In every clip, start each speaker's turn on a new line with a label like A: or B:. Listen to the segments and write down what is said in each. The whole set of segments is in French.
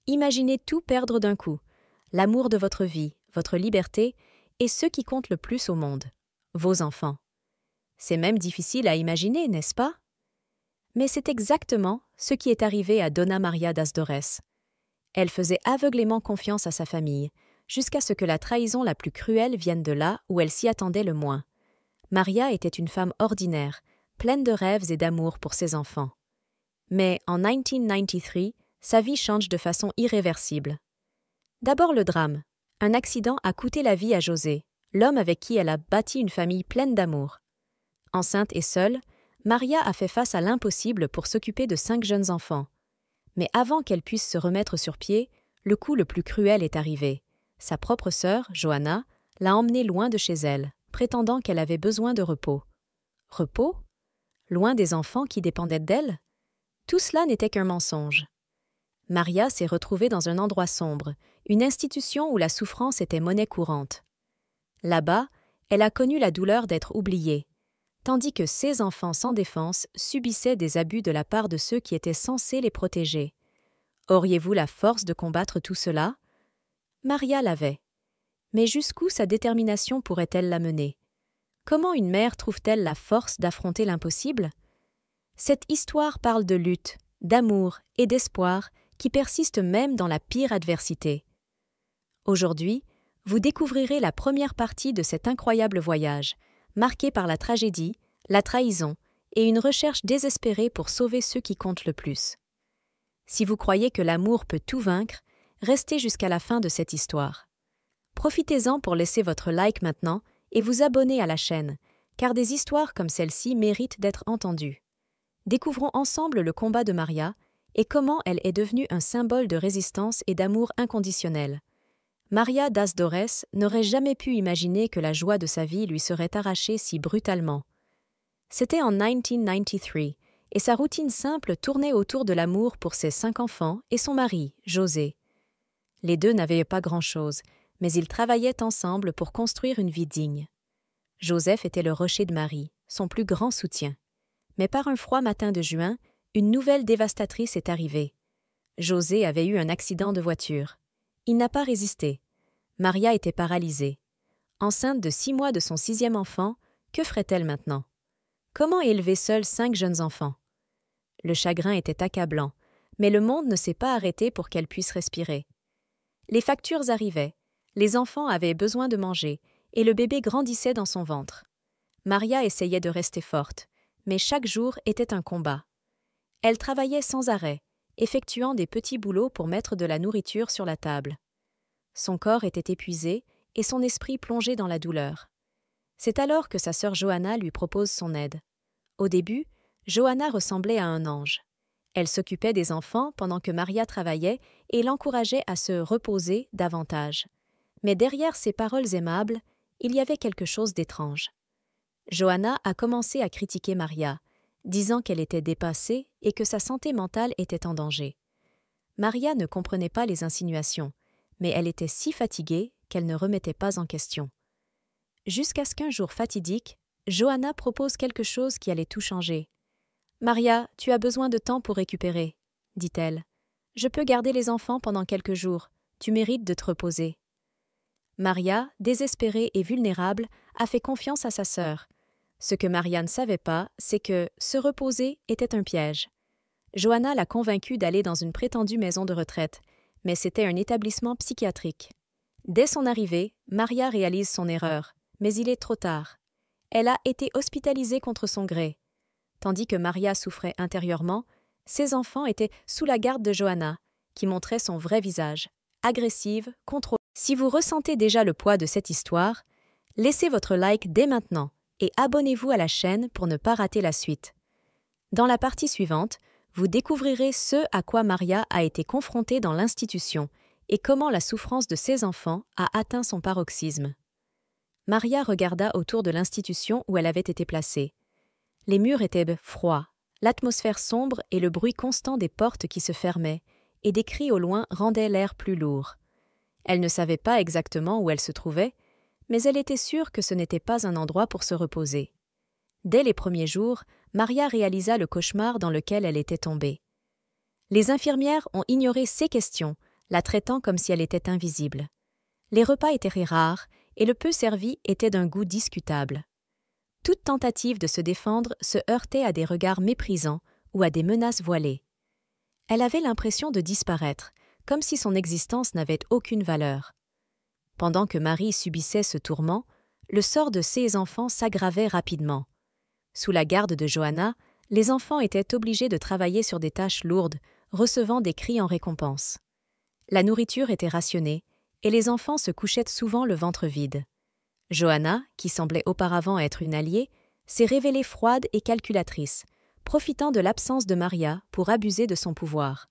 A: Imaginez tout perdre d'un coup, l'amour de votre vie, votre liberté et ce qui compte le plus au monde, vos enfants. C'est même difficile à imaginer, n'est-ce pas? Mais c'est exactement ce qui est arrivé à Donna Maria das Dores. Elle faisait aveuglément confiance à sa famille, jusqu'à ce que la trahison la plus cruelle vienne de là où elle s'y attendait le moins. Maria était une femme ordinaire, pleine de rêves et d'amour pour ses enfants. Mais en 1993, sa vie change de façon irréversible. D'abord le drame. Un accident a coûté la vie à José, l'homme avec qui elle a bâti une famille pleine d'amour. Enceinte et seule, Maria a fait face à l'impossible pour s'occuper de 5 jeunes enfants. Mais avant qu'elle puisse se remettre sur pied, le coup le plus cruel est arrivé. Sa propre sœur, Johanna, l'a emmenée loin de chez elle, prétendant qu'elle avait besoin de repos. Repos? Loin des enfants qui dépendaient d'elle? Tout cela n'était qu'un mensonge. Maria s'est retrouvée dans un endroit sombre, une institution où la souffrance était monnaie courante. Là-bas, elle a connu la douleur d'être oubliée, tandis que ses enfants sans défense subissaient des abus de la part de ceux qui étaient censés les protéger. Auriez-vous la force de combattre tout cela? Maria l'avait. Mais jusqu'où sa détermination pourrait-elle la mener? Comment une mère trouve-t-elle la force d'affronter l'impossible? Cette histoire parle de lutte, d'amour et d'espoir qui persistent même dans la pire adversité. Aujourd'hui, vous découvrirez la première partie de cet incroyable voyage, marqué par la tragédie, la trahison et une recherche désespérée pour sauver ceux qui comptent le plus. Si vous croyez que l'amour peut tout vaincre, restez jusqu'à la fin de cette histoire. Profitez-en pour laisser votre like maintenant et vous abonner à la chaîne, car des histoires comme celle-ci méritent d'être entendues. Découvrons ensemble le combat de Maria et comment elle est devenue un symbole de résistance et d'amour inconditionnel. Maria das Dores n'aurait jamais pu imaginer que la joie de sa vie lui serait arrachée si brutalement. C'était en 1993, et sa routine simple tournait autour de l'amour pour ses 5 enfants et son mari, José. Les deux n'avaient pas grand-chose, mais ils travaillaient ensemble pour construire une vie digne. Joseph était le rocher de Marie, son plus grand soutien. Mais par un froid matin de juin, une nouvelle dévastatrice est arrivée. José avait eu un accident de voiture. Il n'a pas résisté. Maria était paralysée. Enceinte de 6 mois de son 6e enfant, que ferait-elle maintenant? Comment élever seule 5 jeunes enfants? Le chagrin était accablant, mais le monde ne s'est pas arrêté pour qu'elle puisse respirer. Les factures arrivaient, les enfants avaient besoin de manger, et le bébé grandissait dans son ventre. Maria essayait de rester forte, mais chaque jour était un combat. Elle travaillait sans arrêt, effectuant des petits boulots pour mettre de la nourriture sur la table. Son corps était épuisé et son esprit plongé dans la douleur. C'est alors que sa sœur Johanna lui propose son aide. Au début, Johanna ressemblait à un ange. Elle s'occupait des enfants pendant que Maria travaillait et l'encourageait à se reposer davantage. Mais derrière ces paroles aimables, il y avait quelque chose d'étrange. Johanna a commencé à critiquer Maria, disant qu'elle était dépassée et que sa santé mentale était en danger. Maria ne comprenait pas les insinuations, mais elle était si fatiguée qu'elle ne remettait pas en question. Jusqu'à ce qu'un jour fatidique, Johanna propose quelque chose qui allait tout changer. « Maria, tu as besoin de temps pour récupérer, » dit-elle. « Je peux garder les enfants pendant quelques jours. Tu mérites de te reposer. » Maria, désespérée et vulnérable, a fait confiance à sa sœur. Ce que Maria ne savait pas, c'est que se reposer était un piège. Johanna l'a convaincue d'aller dans une prétendue maison de retraite, mais c'était un établissement psychiatrique. Dès son arrivée, Maria réalise son erreur, mais il est trop tard. Elle a été hospitalisée contre son gré. Tandis que Maria souffrait intérieurement, ses enfants étaient sous la garde de Johanna, qui montrait son vrai visage, agressive, contrôlée. Si vous ressentez déjà le poids de cette histoire, laissez votre like dès maintenant et abonnez-vous à la chaîne pour ne pas rater la suite. Dans la partie suivante, vous découvrirez ce à quoi Maria a été confrontée dans l'institution et comment la souffrance de ses enfants a atteint son paroxysme. Maria regarda autour de l'institution où elle avait été placée. Les murs étaient froids, l'atmosphère sombre et le bruit constant des portes qui se fermaient, et des cris au loin rendaient l'air plus lourd. Elle ne savait pas exactement où elle se trouvait, mais elle était sûre que ce n'était pas un endroit pour se reposer. Dès les premiers jours, Maria réalisa le cauchemar dans lequel elle était tombée. Les infirmières ont ignoré ses questions, la traitant comme si elle était invisible. Les repas étaient rares et le peu servi était d'un goût discutable. Toute tentative de se défendre se heurtait à des regards méprisants ou à des menaces voilées. Elle avait l'impression de disparaître, comme si son existence n'avait aucune valeur. Pendant que Marie subissait ce tourment, le sort de ses enfants s'aggravait rapidement. Sous la garde de Johanna, les enfants étaient obligés de travailler sur des tâches lourdes, recevant des cris en récompense. La nourriture était rationnée, et les enfants se couchaient souvent le ventre vide. Johanna, qui semblait auparavant être une alliée, s'est révélée froide et calculatrice, profitant de l'absence de Maria pour abuser de son pouvoir.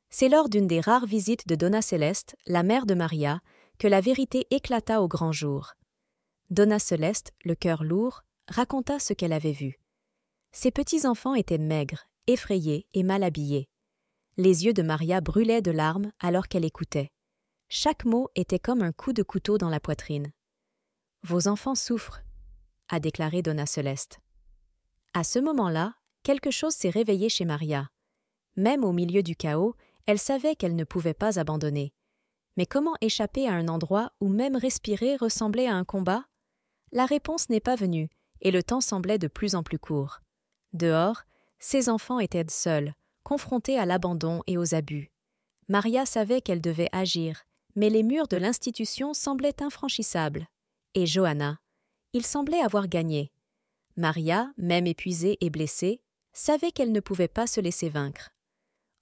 A: C'est lors d'une des rares visites de Donna Celeste, la mère de Maria, que la vérité éclata au grand jour. Donna Celeste, le cœur lourd, raconta ce qu'elle avait vu. Ses petits-enfants étaient maigres, effrayés et mal habillés. Les yeux de Maria brûlaient de larmes alors qu'elle écoutait. Chaque mot était comme un coup de couteau dans la poitrine. « Vos enfants souffrent », a déclaré Donna Celeste. À ce moment-là, quelque chose s'est réveillé chez Maria. Même au milieu du chaos, elle savait qu'elle ne pouvait pas abandonner. Mais comment échapper à un endroit où même respirer ressemblait à un combat? La réponse n'est pas venue, et le temps semblait de plus en plus court. Dehors, ses enfants étaient seuls, confrontés à l'abandon et aux abus. Maria savait qu'elle devait agir, mais les murs de l'institution semblaient infranchissables. Et Johanna, il semblait avoir gagné. Maria, même épuisée et blessée, savait qu'elle ne pouvait pas se laisser vaincre.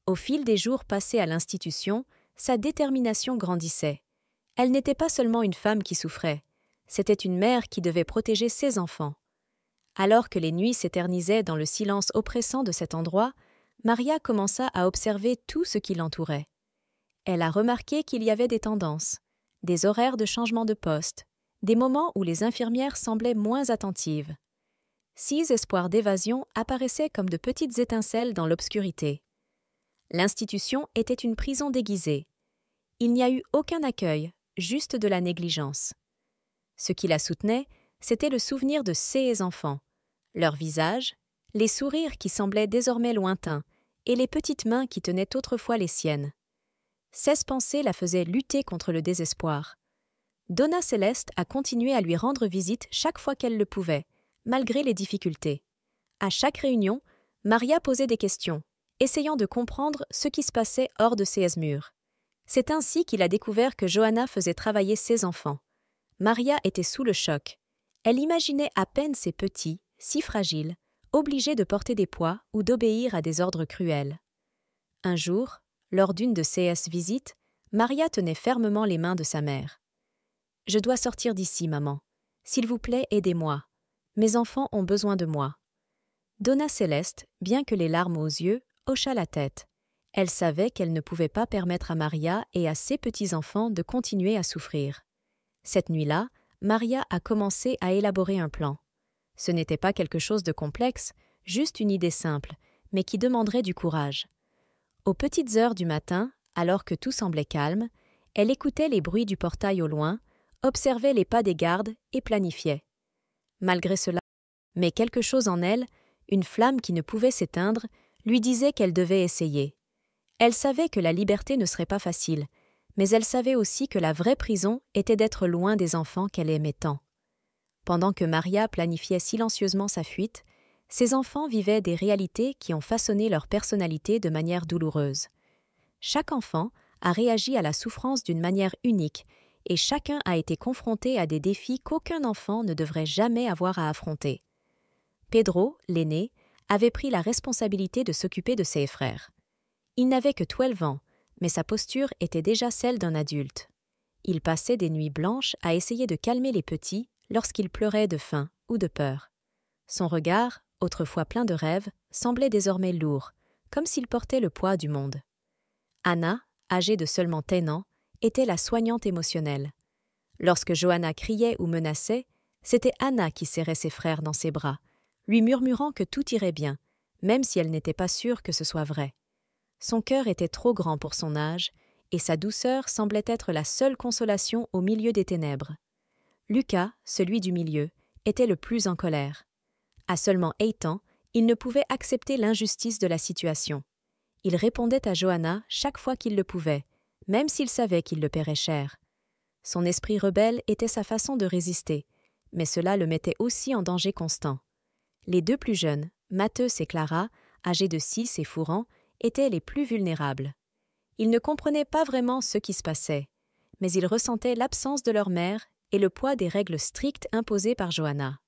A: Au fil des jours passés à l'institution, sa détermination grandissait. Elle n'était pas seulement une femme qui souffrait, c'était une mère qui devait protéger ses enfants. Alors que les nuits s'éternisaient dans le silence oppressant de cet endroit, Maria commença à observer tout ce qui l'entourait. Elle a remarqué qu'il y avait des tendances, des horaires de changement de poste, des moments où les infirmières semblaient moins attentives. 6 espoirs d'évasion apparaissaient comme de petites étincelles dans l'obscurité. L'institution était une prison déguisée. Il n'y a eu aucun accueil, juste de la négligence. Ce qui la soutenait, c'était le souvenir de ses enfants, leurs visages, les sourires qui semblaient désormais lointains et les petites mains qui tenaient autrefois les siennes. Ces pensées la faisaient lutter contre le désespoir. Donna Celeste a continué à lui rendre visite chaque fois qu'elle le pouvait, malgré les difficultés. À chaque réunion, Maria posait des questions, essayant de comprendre ce qui se passait hors de ses murs. C'est ainsi qu'il a découvert que Johanna faisait travailler ses enfants. Maria était sous le choc. Elle imaginait à peine ces petits, si fragiles, obligés de porter des poids ou d'obéir à des ordres cruels. Un jour, lors d'une de ses visites, Maria tenait fermement les mains de sa mère. « Je dois sortir d'ici, maman. S'il vous plaît, aidez-moi. Mes enfants ont besoin de moi. » Donna Celeste, bien que les larmes aux yeux, hocha la tête. Elle savait qu'elle ne pouvait pas permettre à Maria et à ses petits-enfants de continuer à souffrir. Cette nuit-là, Maria a commencé à élaborer un plan. Ce n'était pas quelque chose de complexe, juste une idée simple, mais qui demanderait du courage. Aux petites heures du matin, alors que tout semblait calme, elle écoutait les bruits du portail au loin, observait les pas des gardes et planifiait. Malgré cela, mais quelque chose en elle, une flamme qui ne pouvait s'éteindre, lui disait qu'elle devait essayer. Elle savait que la liberté ne serait pas facile, mais elle savait aussi que la vraie prison était d'être loin des enfants qu'elle aimait tant. Pendant que Maria planifiait silencieusement sa fuite, ses enfants vivaient des réalités qui ont façonné leur personnalité de manière douloureuse. Chaque enfant a réagi à la souffrance d'une manière unique et chacun a été confronté à des défis qu'aucun enfant ne devrait jamais avoir à affronter. Pedro, l'aîné, avait pris la responsabilité de s'occuper de ses frères. Il n'avait que 12 ans, mais sa posture était déjà celle d'un adulte. Il passait des nuits blanches à essayer de calmer les petits lorsqu'ils pleuraient de faim ou de peur. Son regard, autrefois plein de rêves, semblait désormais lourd, comme s'il portait le poids du monde. Anna, âgée de seulement 10 ans, était la soignante émotionnelle. Lorsque Johanna criait ou menaçait, c'était Anna qui serrait ses frères dans ses bras, lui murmurant que tout irait bien, même si elle n'était pas sûre que ce soit vrai. Son cœur était trop grand pour son âge, et sa douceur semblait être la seule consolation au milieu des ténèbres. Lucas, celui du milieu, était le plus en colère. À seulement 8 ans, il ne pouvait accepter l'injustice de la situation. Il répondait à Johanna chaque fois qu'il le pouvait, même s'il savait qu'il le paierait cher. Son esprit rebelle était sa façon de résister, mais cela le mettait aussi en danger constant. Les deux plus jeunes, Mattheus et Clara, âgés de 6 et Fourant, étaient les plus vulnérables. Ils ne comprenaient pas vraiment ce qui se passait, mais ils ressentaient l'absence de leur mère et le poids des règles strictes imposées par Johanna.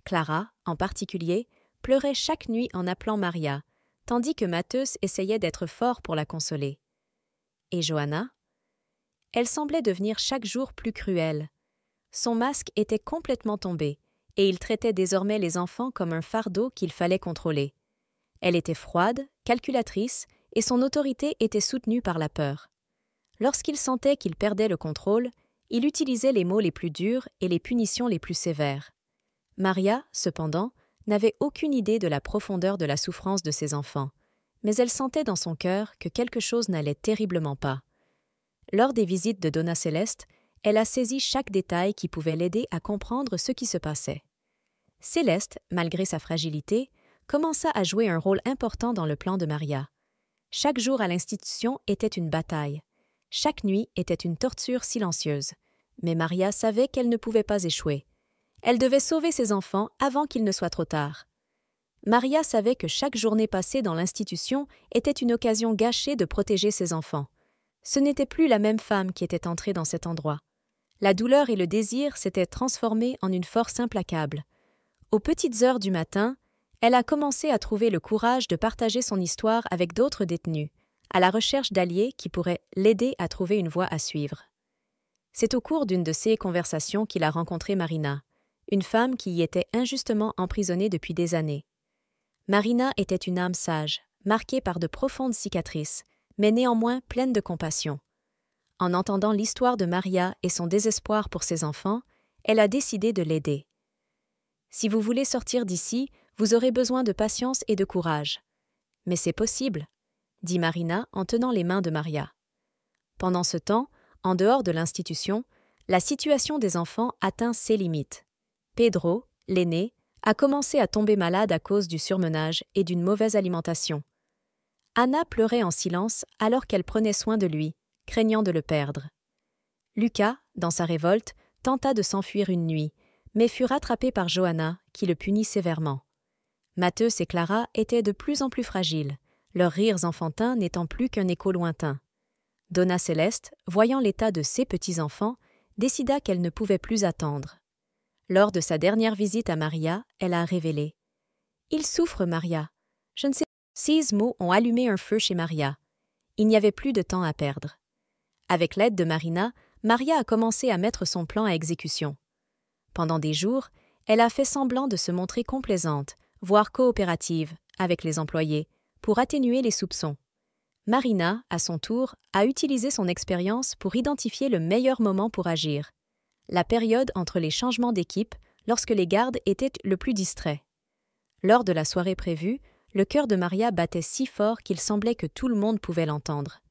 A: Clara, en particulier, pleurait chaque nuit en appelant Maria, tandis que Mattheus essayait d'être fort pour la consoler. Et Johanna? Elle semblait devenir chaque jour plus cruelle. Son masque était complètement tombé, et il traitait désormais les enfants comme un fardeau qu'il fallait contrôler. Elle était froide, calculatrice, et son autorité était soutenue par la peur. Lorsqu'il sentait qu'il perdait le contrôle, il utilisait les mots les plus durs et les punitions les plus sévères. Maria, cependant, n'avait aucune idée de la profondeur de la souffrance de ses enfants, mais elle sentait dans son cœur que quelque chose n'allait terriblement pas. Lors des visites de Donna Céleste, elle a saisi chaque détail qui pouvait l'aider à comprendre ce qui se passait. Céleste, malgré sa fragilité, commença à jouer un rôle important dans le plan de Maria. Chaque jour à l'institution était une bataille. Chaque nuit était une torture silencieuse. Mais Maria savait qu'elle ne pouvait pas échouer. Elle devait sauver ses enfants avant qu'il ne soit trop tard. Maria savait que chaque journée passée dans l'institution était une occasion gâchée de protéger ses enfants. Ce n'était plus la même femme qui était entrée dans cet endroit. La douleur et le désir s'étaient transformés en une force implacable. Aux petites heures du matin, elle a commencé à trouver le courage de partager son histoire avec d'autres détenus, à la recherche d'alliés qui pourraient l'aider à trouver une voie à suivre. C'est au cours d'une de ces conversations qu'il a rencontré Marina, une femme qui y était injustement emprisonnée depuis des années. Marina était une âme sage, marquée par de profondes cicatrices, mais néanmoins pleine de compassion. En entendant l'histoire de Maria et son désespoir pour ses enfants, elle a décidé de l'aider. « Si vous voulez sortir d'ici, vous aurez besoin de patience et de courage. »« Mais c'est possible, » dit Marina en tenant les mains de Maria. Pendant ce temps, en dehors de l'institution, la situation des enfants atteint ses limites. Pedro, l'aîné, a commencé à tomber malade à cause du surmenage et d'une mauvaise alimentation. Anna pleurait en silence alors qu'elle prenait soin de lui, craignant de le perdre. Lucas, dans sa révolte, tenta de s'enfuir une nuit, mais fut rattrapé par Johanna, qui le punit sévèrement. Mattheus et Clara étaient de plus en plus fragiles, leurs rires enfantins n'étant plus qu'un écho lointain. Donna Céleste, voyant l'état de ses petits-enfants, décida qu'elle ne pouvait plus attendre. Lors de sa dernière visite à Maria, elle a révélé « Il souffre, Maria. Je ne sais pas. » Ces mots ont allumé un feu chez Maria. Il n'y avait plus de temps à perdre. Avec l'aide de Marina, Maria a commencé à mettre son plan à exécution. Pendant des jours, elle a fait semblant de se montrer complaisante, voire coopérative, avec les employés, pour atténuer les soupçons. Marina, à son tour, a utilisé son expérience pour identifier le meilleur moment pour agir. La période entre les changements d'équipe, lorsque les gardes étaient le plus distraits. Lors de la soirée prévue, le cœur de Maria battait si fort qu'il semblait que tout le monde pouvait l'entendre.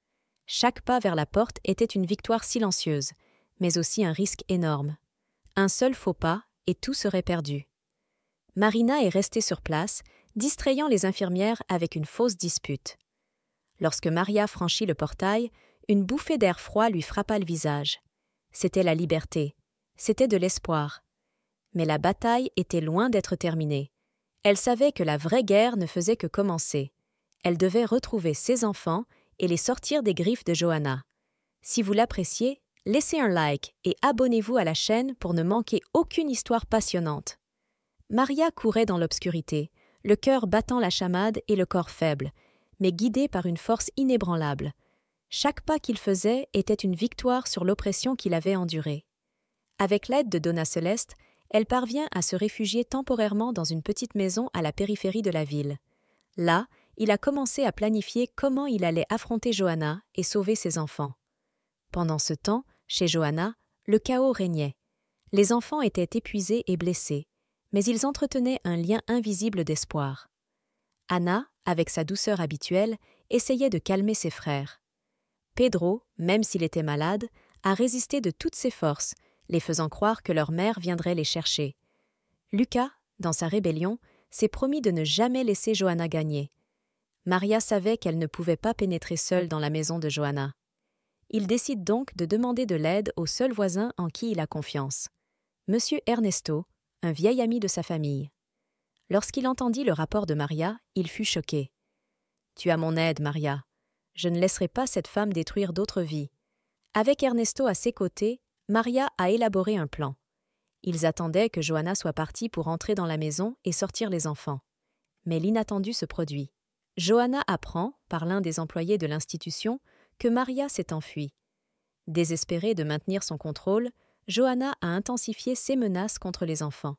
A: Chaque pas vers la porte était une victoire silencieuse, mais aussi un risque énorme. Un seul faux pas, et tout serait perdu. Marina est restée sur place, distrayant les infirmières avec une fausse dispute. Lorsque Maria franchit le portail, une bouffée d'air froid lui frappa le visage. C'était la liberté, c'était de l'espoir. Mais la bataille était loin d'être terminée. Elle savait que la vraie guerre ne faisait que commencer. Elle devait retrouver ses enfants et les sortir des griffes de Johanna. Si vous l'appréciez, laissez un like et abonnez-vous à la chaîne pour ne manquer aucune histoire passionnante. Maria courait dans l'obscurité, le cœur battant la chamade et le corps faible, mais guidé par une force inébranlable. Chaque pas qu'il faisait était une victoire sur l'oppression qu'il avait endurée. Avec l'aide de Donna Céleste, elle parvient à se réfugier temporairement dans une petite maison à la périphérie de la ville. Là, il a commencé à planifier comment il allait affronter Johanna et sauver ses enfants. Pendant ce temps, chez Johanna, le chaos régnait. Les enfants étaient épuisés et blessés, mais ils entretenaient un lien invisible d'espoir. Anna, avec sa douceur habituelle, essayait de calmer ses frères. Pedro, même s'il était malade, a résisté de toutes ses forces, les faisant croire que leur mère viendrait les chercher. Lucas, dans sa rébellion, s'est promis de ne jamais laisser Johanna gagner. Maria savait qu'elle ne pouvait pas pénétrer seule dans la maison de Johanna. Il décide donc de demander de l'aide au seul voisin en qui il a confiance, Monsieur Ernesto, un vieil ami de sa famille. Lorsqu'il entendit le rapport de Maria, il fut choqué. « Tu as mon aide, Maria. Je ne laisserai pas cette femme détruire d'autres vies. » Avec Ernesto à ses côtés, Maria a élaboré un plan. Ils attendaient que Johanna soit partie pour entrer dans la maison et sortir les enfants. Mais l'inattendu se produit. Johanna apprend, par l'un des employés de l'institution, que Maria s'est enfuie. Désespérée de maintenir son contrôle, Johanna a intensifié ses menaces contre les enfants.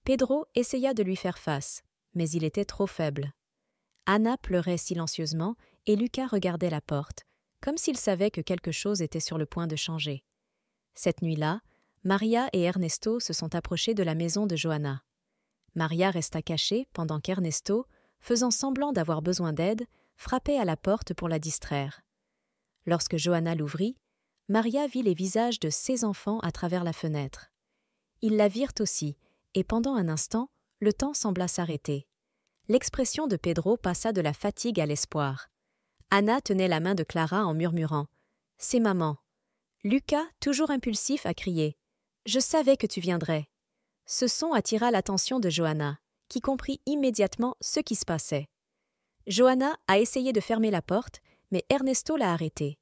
A: Pedro essaya de lui faire face, mais il était trop faible. Anna pleurait silencieusement et Lucas regardait la porte, comme s'il savait que quelque chose était sur le point de changer. Cette nuit-là, Maria et Ernesto se sont approchés de la maison de Johanna. Maria resta cachée pendant qu'Ernesto, faisant semblant d'avoir besoin d'aide, frappait à la porte pour la distraire. Lorsque Johanna l'ouvrit, Maria vit les visages de ses enfants à travers la fenêtre. Ils la virent aussi, et pendant un instant, le temps sembla s'arrêter. L'expression de Pedro passa de la fatigue à l'espoir. Anna tenait la main de Clara en murmurant « C'est maman ». Lucas, toujours impulsif, a crié « Je savais que tu viendrais ». Ce son attira l'attention de Johanna, qui comprit immédiatement ce qui se passait. Johanna a essayé de fermer la porte, mais Ernesto l'a arrêtée.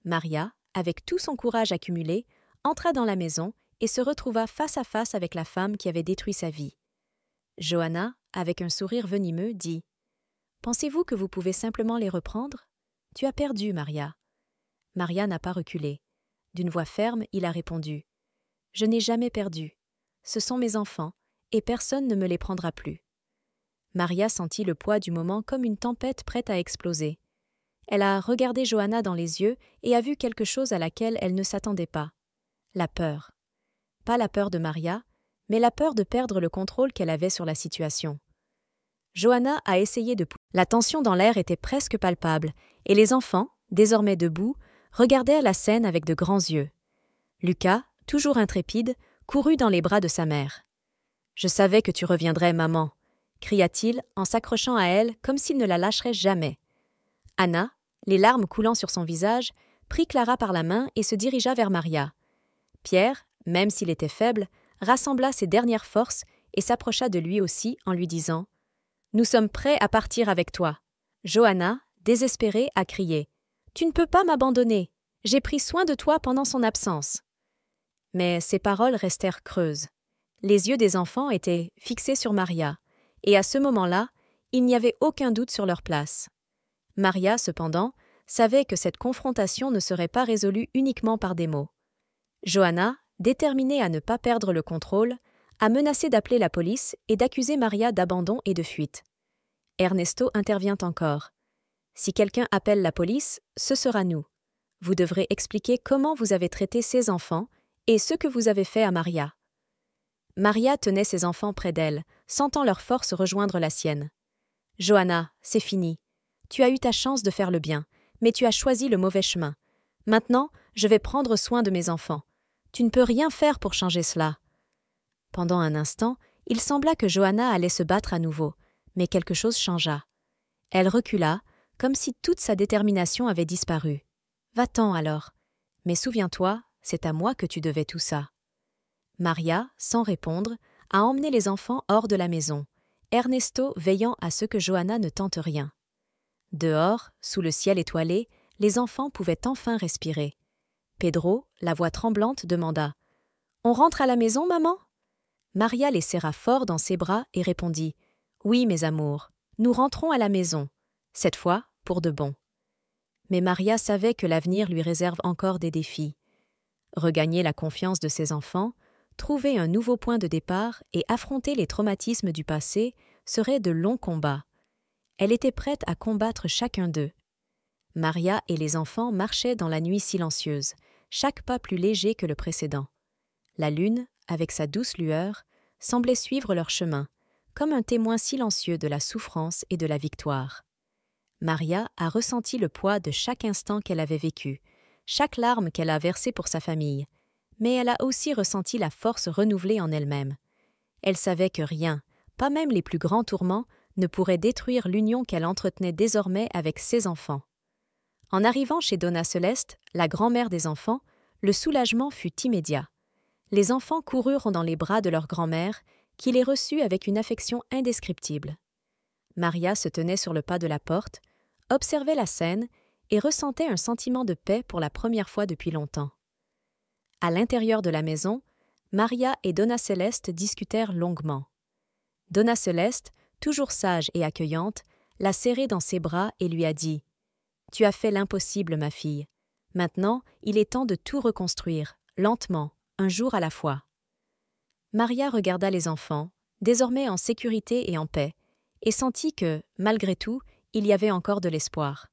A: Maria, avec tout son courage accumulé, entra dans la maison et se retrouva face à face avec la femme qui avait détruit sa vie. Johanna, avec un sourire venimeux, dit « Pensez-vous que vous pouvez simplement les reprendre ? Tu as perdu, Maria. » Maria n'a pas reculé. D'une voix ferme, il a répondu « Je n'ai jamais perdu. Ce sont mes enfants, et personne ne me les prendra plus. » Maria sentit le poids du moment comme une tempête prête à exploser. Elle a regardé Johanna dans les yeux et a vu quelque chose à laquelle elle ne s'attendait pas. La peur. Pas la peur de Maria, mais la peur de perdre le contrôle qu'elle avait sur la situation. Johanna a essayé de pousser. La tension dans l'air était presque palpable, et les enfants, désormais debout, regardaient la scène avec de grands yeux. Lucas, toujours intrépide, courut dans les bras de sa mère. « Je savais que tu reviendrais, maman !» cria-t-il en s'accrochant à elle comme s'il ne la lâcherait jamais. Anna, les larmes coulant sur son visage, prit Clara par la main et se dirigea vers Maria. Pierre, même s'il était faible, rassembla ses dernières forces et s'approcha de lui aussi en lui disant « Nous sommes prêts à partir avec toi. » Johanna, désespérée, a crié « Tu ne peux pas m'abandonner. J'ai pris soin de toi pendant son absence. » Mais ces paroles restèrent creuses. Les yeux des enfants étaient fixés sur Maria, et à ce moment-là, il n'y avait aucun doute sur leur place. Maria, cependant, savait que cette confrontation ne serait pas résolue uniquement par des mots. Johanna, déterminée à ne pas perdre le contrôle, a menacé d'appeler la police et d'accuser Maria d'abandon et de fuite. Ernesto intervient encore. « Si quelqu'un appelle la police, ce sera nous. Vous devrez expliquer comment vous avez traité ces enfants et ce que vous avez fait à Maria. » Maria tenait ses enfants près d'elle, sentant leur force rejoindre la sienne. « Johanna, c'est fini. Tu as eu ta chance de faire le bien, mais tu as choisi le mauvais chemin. Maintenant, je vais prendre soin de mes enfants. Tu ne peux rien faire pour changer cela. » Pendant un instant, il sembla que Johanna allait se battre à nouveau, mais quelque chose changea. Elle recula, comme si toute sa détermination avait disparu. « Va-t'en alors. Mais souviens-toi, c'est à moi que tu devais tout ça. » Maria, sans répondre, a emmené les enfants hors de la maison, Ernesto veillant à ce que Johanna ne tente rien. Dehors, sous le ciel étoilé, les enfants pouvaient enfin respirer. Pedro, la voix tremblante, demanda « On rentre à la maison, maman ?» Maria les serra fort dans ses bras et répondit « Oui, mes amours, nous rentrons à la maison, cette fois pour de bon. » Mais Maria savait que l'avenir lui réserve encore des défis. Regagner la confiance de ses enfants, trouver un nouveau point de départ et affronter les traumatismes du passé seraient de longs combats. Elle était prête à combattre chacun d'eux. Maria et les enfants marchaient dans la nuit silencieuse, chaque pas plus léger que le précédent. La lune, avec sa douce lueur, semblait suivre leur chemin, comme un témoin silencieux de la souffrance et de la victoire. Maria a ressenti le poids de chaque instant qu'elle avait vécu, chaque larme qu'elle a versée pour sa famille, mais elle a aussi ressenti la force renouvelée en elle-même. Elle savait que rien, pas même les plus grands tourments, ne pourrait détruire l'union qu'elle entretenait désormais avec ses enfants. En arrivant chez Donna Celeste, la grand-mère des enfants, le soulagement fut immédiat. Les enfants coururent dans les bras de leur grand-mère, qui les reçut avec une affection indescriptible. Maria se tenait sur le pas de la porte, observait la scène et ressentait un sentiment de paix pour la première fois depuis longtemps. À l'intérieur de la maison, Maria et Donna Celeste discutèrent longuement. Donna Celeste, toujours sage et accueillante, l'a serrée dans ses bras et lui a dit « Tu as fait l'impossible, ma fille. Maintenant, il est temps de tout reconstruire, lentement, un jour à la fois. » Maria regarda les enfants, désormais en sécurité et en paix, et sentit que, malgré tout, il y avait encore de l'espoir.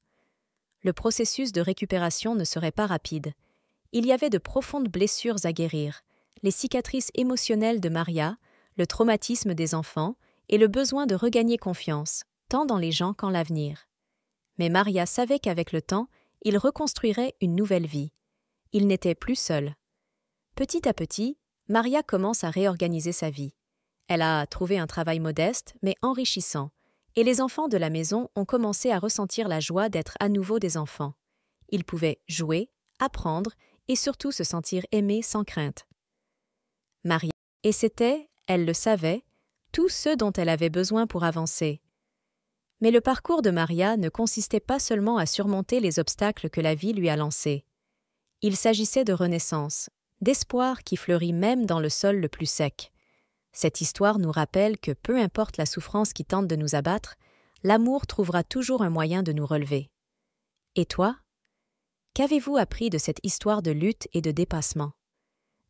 A: Le processus de récupération ne serait pas rapide. Il y avait de profondes blessures à guérir, les cicatrices émotionnelles de Maria, le traumatisme des enfants et le besoin de regagner confiance, tant dans les gens qu'en l'avenir. Mais Maria savait qu'avec le temps, il reconstruirait une nouvelle vie. Il n'était plus seul. Petit à petit, Maria commence à réorganiser sa vie. Elle a trouvé un travail modeste, mais enrichissant, et les enfants de la maison ont commencé à ressentir la joie d'être à nouveau des enfants. Ils pouvaient jouer, apprendre et surtout se sentir aimés sans crainte. Maria, et c'était, elle le savait, tout ce dont elle avait besoin pour avancer. Mais le parcours de Maria ne consistait pas seulement à surmonter les obstacles que la vie lui a lancés. Il s'agissait de renaissance, d'espoir qui fleurit même dans le sol le plus sec. Cette histoire nous rappelle que peu importe la souffrance qui tente de nous abattre, l'amour trouvera toujours un moyen de nous relever. Et toi? Qu'avez-vous appris de cette histoire de lutte et de dépassement?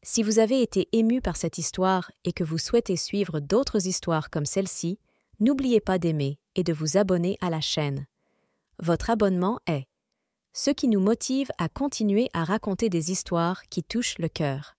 A: Si vous avez été ému par cette histoire et que vous souhaitez suivre d'autres histoires comme celle-ci, n'oubliez pas d'aimer et de vous abonner à la chaîne. Votre abonnement est ce qui nous motive à continuer à raconter des histoires qui touchent le cœur.